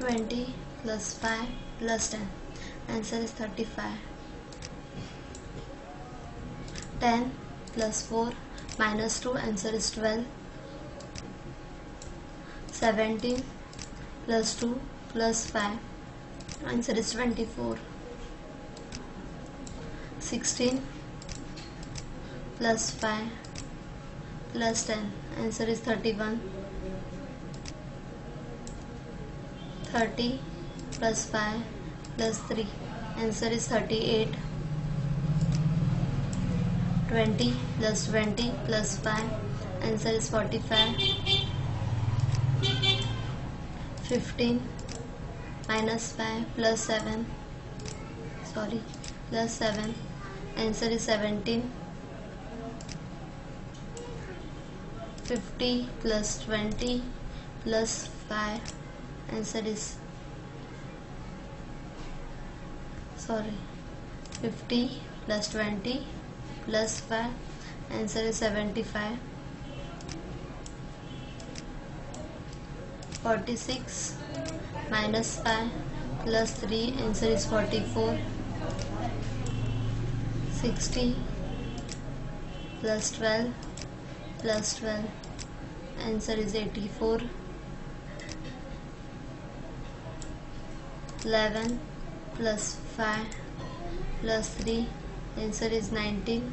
20 plus 5 plus 10. Answer is 35. 10 plus 4 minus 2. Answer is 12. 17 plus 2 plus 5. Answer is 24. 16 plus 5 plus 10. Answer is 31. 30 plus 5 plus 3. Answer is 38. 20 plus 20 plus 5. Answer is 45. 15 minus 5 plus 7. Plus 7. Answer is 17. 50 plus 20 plus 5. Answer is 50 plus 20 plus 5. Answer is 75. 46 minus 5 plus 3. Answer is 44. 60 plus 12 plus 12. Answer is 84. 11 plus 5 plus 3. Answer is 19.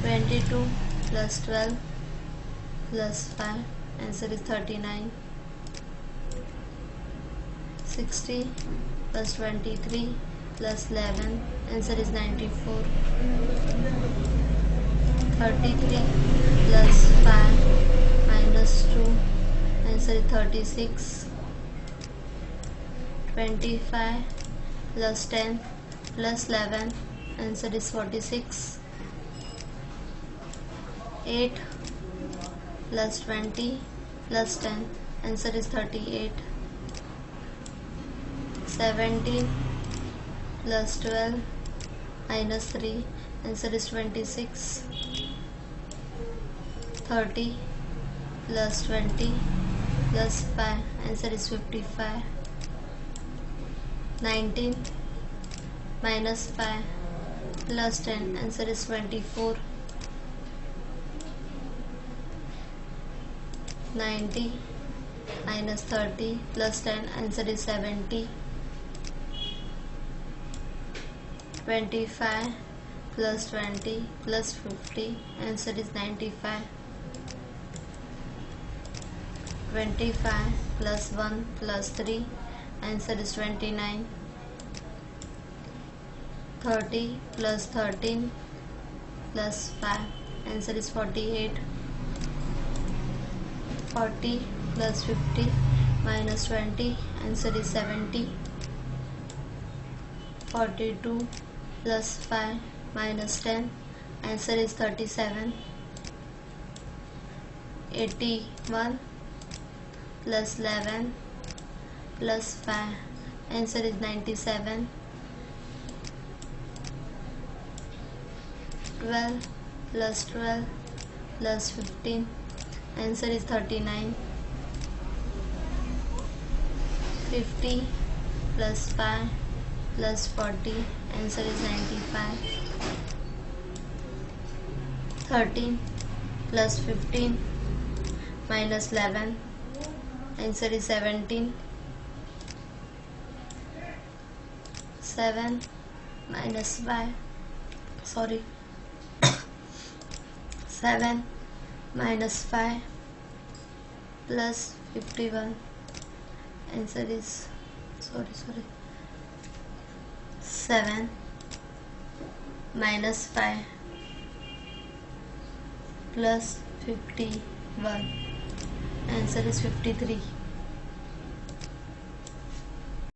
22 plus 12 plus 5. Answer is 39. 60 plus 23 plus 11. Answer is 94. 33 plus 5 minus 2. Answer is 36. 25 plus 10 plus 11. Answer is 46. 8 plus 20 plus 10. Answer is 38. 17 plus 12 minus 3. Answer is 26. 30 plus 20 plus 5. Answer is 55. 19 minus 5 plus 10. Answer is 24. 90 minus 30 plus 10. Answer is 70. 25 plus 20 plus 50. Answer is 95. 25 plus 1 plus 3. Answer is 29. 30 plus 13 plus 5. Answer is 48. 40 plus 50 minus 20. Answer is 70. 42 plus 5 minus 10. Answer is 37. 81 plus 11 plus 5. Answer is 97. 12 plus 12 plus 15. Answer is 39. 50 plus 5 plus 40. Answer is 95. 13 plus 15 minus 11. Answer is 17. 7 minus 5. 7 minus 5 plus 51. Answer is 7 minus 5 plus 51. Answer is 53.